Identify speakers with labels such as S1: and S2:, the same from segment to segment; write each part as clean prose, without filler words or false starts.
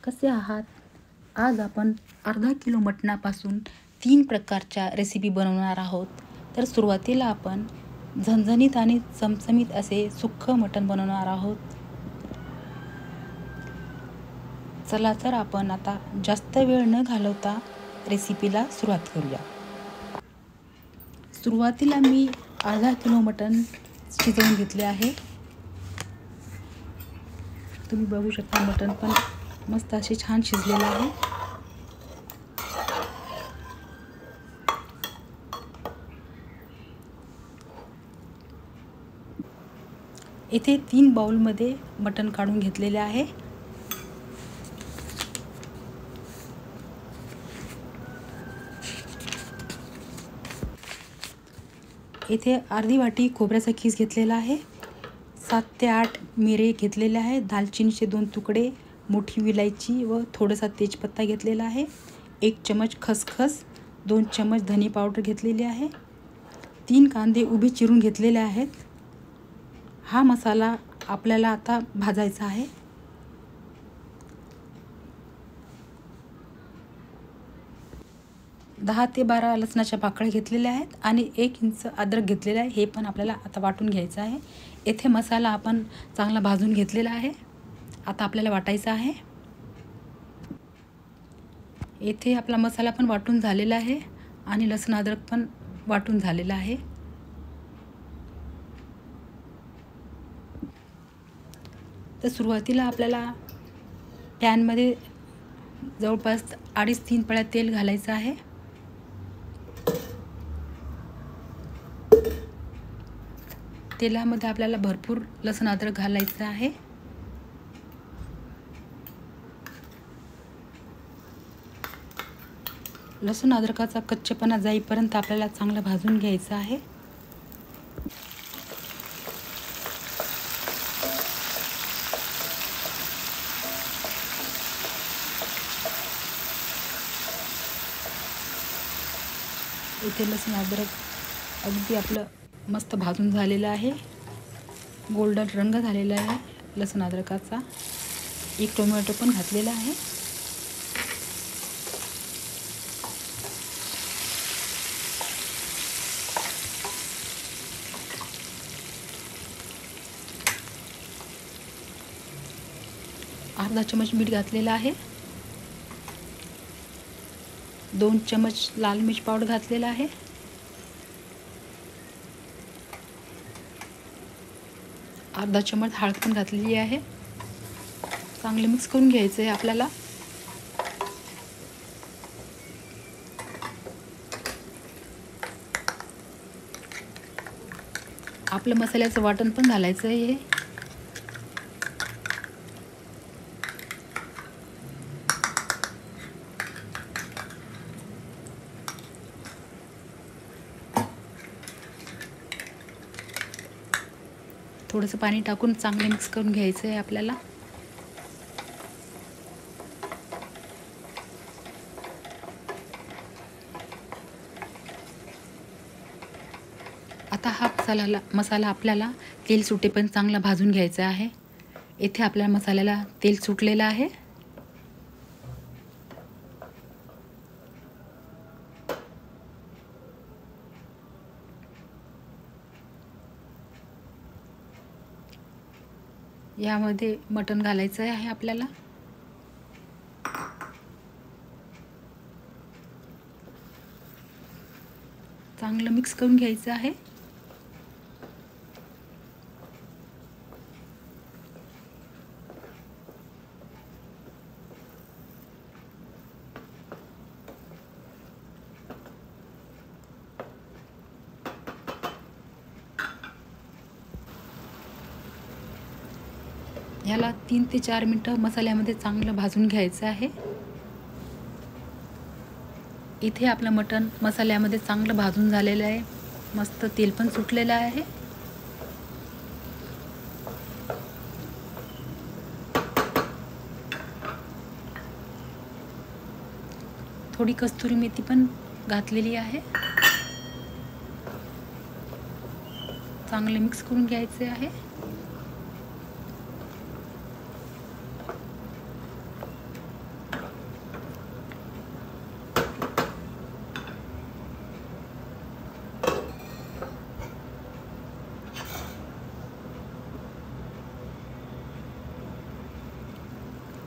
S1: कसे आहात? आज आपण अर्धा किलो मटणापासून 3 प्रकारच्या रेसिपी बनवणार आहोत. तर सुरुवातीला आपण झणझणीत आणि चमचमीत असे सुक्कं मटण बनवणार आहोत. चला तर आपण आता जास्त वेळ न घालवता रेसिपीला सुरुवात करूया. सुरुवातीला मी अर्धा किलो मटण शिजवून घेतले आहे. तुम्ही बघू शकता मटण पण मस्त असे छान शिजलेले आहे. इथे 3 बाउलमध्ये मटण काढून घेतलेले आहे. इथे अर्धी वाटी खोबऱ्याचा खीस घेतलेला आहे. 7 ते 8 मिरे घेतलेले आहे. दालचिनीचे 2 तुकडे, मोठी विलायची व थोडासा तेजपत्ता घेतलेला आहे. 1 चमच खसखस, 2 चमच धने पावडर घेतलेली आहे. 3 कांदे उभे चिरून घेतलेले आहेत. हा मसाला आपल्याला आता भाजायचा आहे. दहा ते 12 लसणाच्या पाकळ्या घेतलेल्या आहेत आणि 1 इंच अद्रक घेतलेला आहे. हे पण आपल्याला आता वाटून घ्यायचं आहे. येथे मसाला आपण चांगला भाजून घेतलेला आहे. आता आपल्याला वाटायचा आहे. येथे आपला मसाला पण वाटून झालेला आहे आणि लसूण अद्रक पण वाटून झालेला आहे. तर सुरुवातीला आपल्याला पॅनमध्ये जवळपास 2.5-3 पळ्या तेल घालायचं आहे. तेलामध्ये आपल्याला भरपूर लसूण अद्रक घालायचं आहे. लसूण अद्रकाचा कच्चेपणा जाईपर्यंत आपल्याला चांगलं भाजून घ्यायचं आहे. इथे लसूण अद्रक अगदी आपलं मस्त भाजून झालेलं आहे. गोल्डन रंग झालेला आहे लसूण अद्रकाचा. 1 टोमॅटो पण घातलेला आहे. अर्धा चमच मीठ घातलेला आहे. 2 चमच लाल मिर्च पावडर घातलेला आहे. अर्धा चमच हळद पण घातलेली आहे. चांगले मिक्स करून घ्यायचं आहे आपल्याला. आपलं मसाल्याचं वाटण पण घालायचं आहे. थोडंसं पाणी टाकून चांगले मिक्स करून घ्यायचं आहे आपल्याला. आता हा मसाला आपल्याला तेल सुटेपर्यंत चांगला भाजून घ्यायचा आहे. येथे आपल्या मसाल्याला तेल सुटलेलं आहे. यामध्ये मटण घालायचं आहे आपल्याला. चांगलं मिक्स करून घ्यायचं आहे. याला 3 ते 4 मिनिटं मसाल्यामध्ये चांगलं भाजून घ्यायचं आहे. इथे आपलं मटण मसाल्यामध्ये चांगलं भाजून झालेलं आहे. मस्त तेल पण सुटलेलं आहे. थोडी कस्तुरी मेथी पण घातलेली आहे. चांगले मिक्स करून घ्यायचे आहे. . 1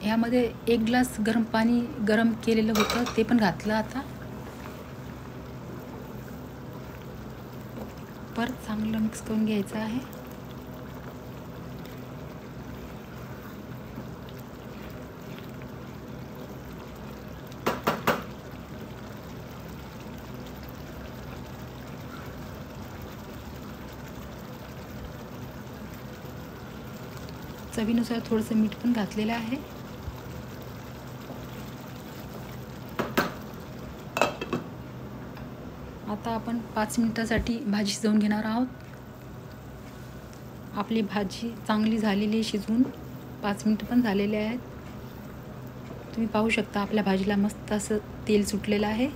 S1: ह्यामध्ये 1 ग्लास गरम पाणी गरम केलेलं होतं ते पण घातलं. आता परत चांगलं मिक्स करून घ्यायचं आहे. चवीनुसार थोडंसं मीठ पण घातलेलं आहे. आता आपण 5 मिनिटासाठी भाजी शिजवून घेणार आहोत. आपली भाजी चांगली झालेली शिजवून 5 मिनिटं पण झालेले आहेत. तुम्ही पाहू शकता आपल्या भाजीला मस्त असं तेल सुटलेलं आहे.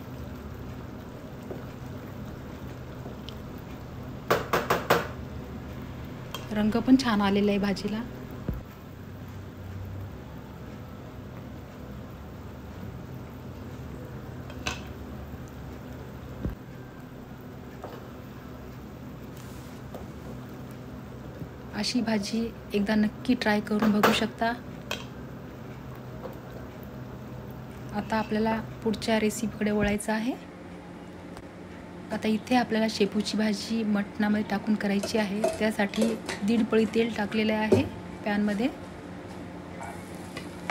S1: रंग पण छान आलेला आहे भाजीला. अशी भाजी एकदा नक्की ट्राय करून बघू शकता. आता आपल्याला पुढच्या रेसिपीकडे वळायचं आहे. आता इथे आपल्याला शेपूची भाजी मटणामध्ये टाकून करायची आहे. त्यासाठी 1.5 पळी तेल टाकलेले आहे पॅनमध्ये.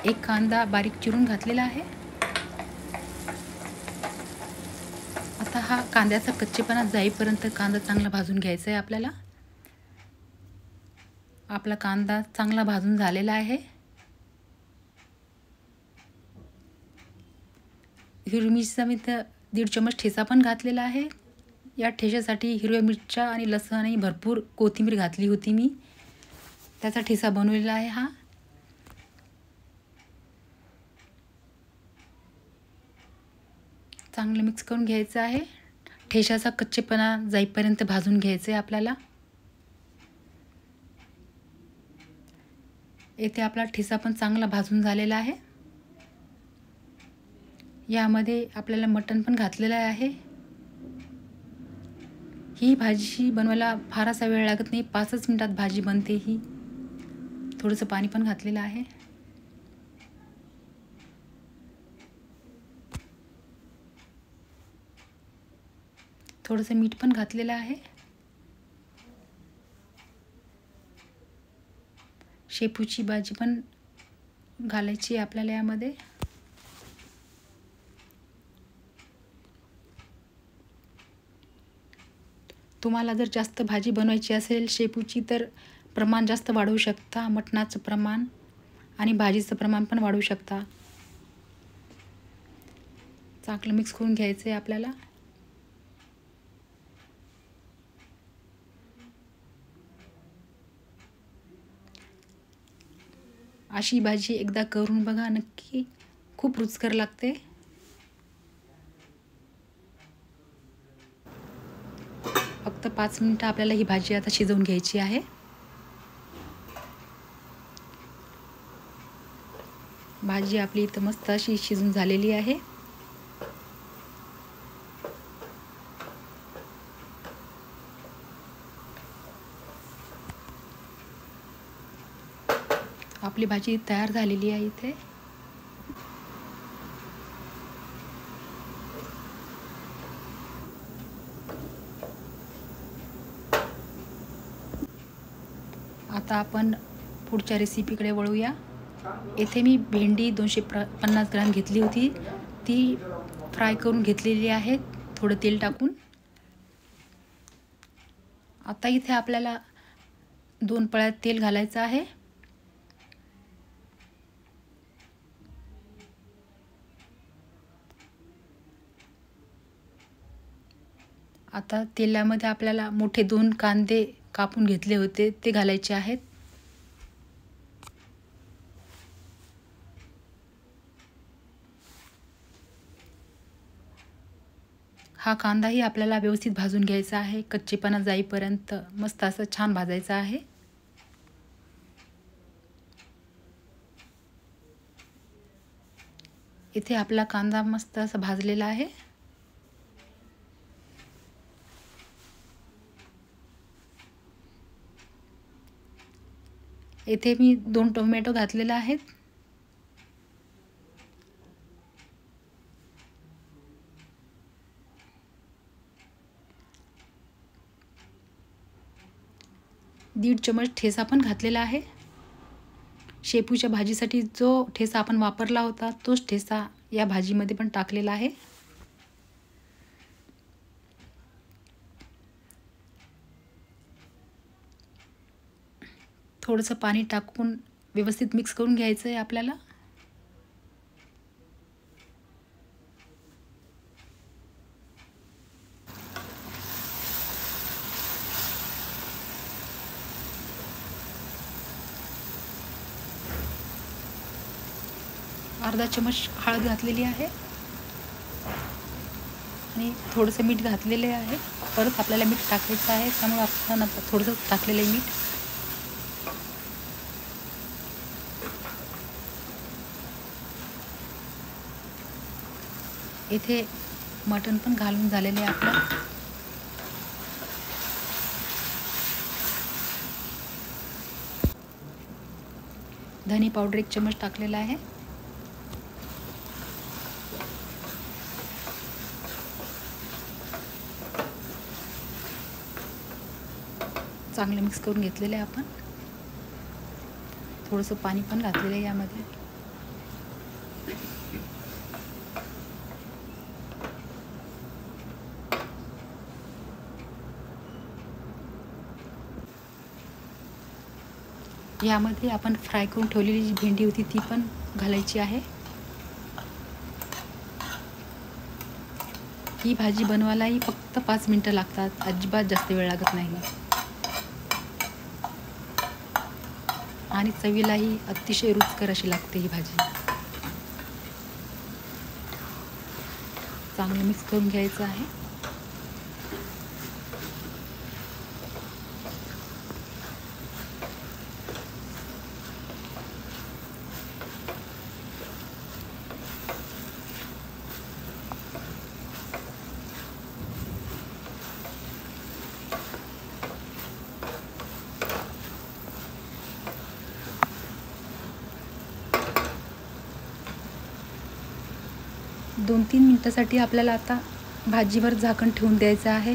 S1: 1 कांदा बारीक चिरून घातलेला आहे. आता हा कांद्याचा कच्चेपणा जाईपर्यंत कांदा चांगला भाजून घ्यायचा आहे आपल्याला. आपला कांदा चांगला भाजून झालेला आहे. हिरवी मिरचीचा मी तर 1.5 चमच ठेचा पण घातलेला आहे. या ठेच्यासाठी हिरव्या मिरच्या आणि लसूण आणि भरपूर कोथिंबीर घातली होती मी. त्याचा ठेचा बनवलेला आहे हा. चांगलं मिक्स करून घ्यायचं आहे. ठेच्याचा कच्चेपणा जाईपर्यंत भाजून घ्यायचं आहे आपल्याला. येथे आपला ठेचा पण चांगला भाजून झालेला आहे. यामध्ये आपल्याला मटण पण घातलेलं आहे. ही भाजी बनवायला फारसा वेळ लागत नाही. 5च मिनिटात भाजी बनते ही. थोडंसं पाणी पण घातलेलं आहे. थोडंसं मीठ पण घातलेलं आहे. शेपूची भाजी पण घालायची आहे आपल्याला यामध्ये. तुम्हाला जर जास्त भाजी बनवायची असेल शेपूची तर प्रमाण जास्त वाढवू शकता. मटणाचं प्रमाण आणि भाजीचं प्रमाण पण वाढवू शकता. चांगलं मिक्स करून घ्यायचं आहे आपल्याला. अशी भाजी एकदा करून बघा नक्की. खूप रुचकर लागते. फक्त 5 मिनिटं आपल्याला ही भाजी आता शिजवून घ्यायची आहे. भाजी आपली इथं मस्त अशी शिजून झालेली आहे. आपली भाजी तयार झालेली आहे इथे. आता आपण पुढच्या रेसिपीकडे वळूया. येथे मी भेंडी 250 ग्रॅम घेतली होती. ती फ्राय करून घेतलेली आहे थोडं तेल टाकून. आता इथे आपल्याला 2 पळ्या तेल घालायचं आहे. आता तेलामध्ये आपल्याला मोठे 2 कांदे कापून घेतले होते ते घालायचे आहेत. हा कांदाही आपल्याला व्यवस्थित भाजून घ्यायचा आहे. कच्चेपणा जाईपर्यंत मस्त असं छान भाजायचं आहे. इथे आपला कांदा मस्त असा भाजलेला आहे. येथे मी 2 टोमॅटो घातलेले आहेत. 1.5 चमच ठेचा पण घातलेला आहे. शेपूच्या भाजीसाठी जो ठेचा आपण वापरला होता तोच ठेचा या भाजीमध्ये पण टाकलेला आहे. थोडंसं पाणी टाकून व्यवस्थित मिक्स करून घ्यायचं आहे आपल्याला. अर्धा चमच हळद घातलेली आहे आणि थोडंसं मीठ घातलेले आहे. परत आपल्याला मीठ टाकायचं आहे, त्यामुळे आपण आता थोडंसं टाकलेलं आहे मीठ. इथे मटण पण घालून झालेले आहे आपलं. धने पावडर 1 चमच टाकलेला आहे. चांगलं मिक्स करून घेतलेलं आहे आपण. थोडंसं पाणी पण घातलेलं आहे यामध्ये. यामध्ये आपण फ्राय करून ठेवलेली जी भेंडी होती ती पण घालायची आहे. ही भाजी बनवायलाही फक्त 5 मिनिटं लागतात, अजिबात जास्त वेळ लागत नाही आणि चवीलाही अतिशय रुचकर अशी लागते ही भाजी. चांगलं मिक्स करून घ्यायचं आहे. दोन 3 मिनिटासाठी आपल्याला आता भाजीवर झाकण ठेवून द्यायचं आहे.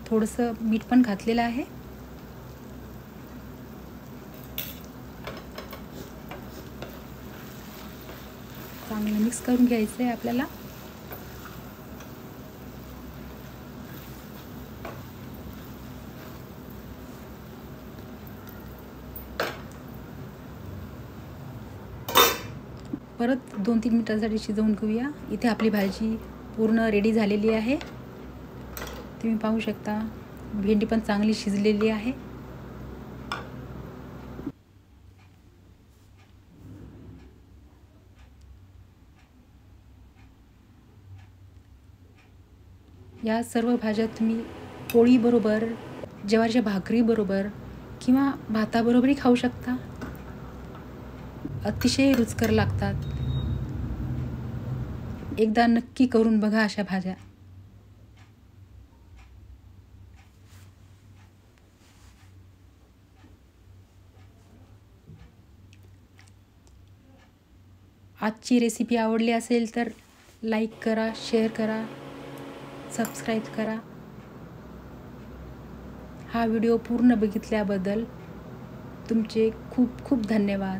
S1: थोडंसं मीठ पण घातलेलं आहे. चांगलं मिक्स करून घ्यायचं आहे आपल्याला. परत 2-3 मिनिटांसाठी शिजवून घेऊया. इथे आपली भाजी पूर्ण रेडी झालेली आहे. तुम्ही पाहू शकता भेंडी पण चांगली शिजलेली आहे. या सर्व भाज्या तुम्ही पोळीबरोबर, ज्वारीच्या भाकरीबरोबर किंवा भाताबरोबरही खाऊ शकता. अतिशय रुचकर लागतात. एकदा नक्की करून बघा अशा भाज्या. आजची रेसिपी आवडली असेल तर लाईक करा, शेअर करा, सबस्क्राईब करा. हा व्हिडिओ पूर्ण बघितल्याबद्दल तुमचे खूप खूप धन्यवाद.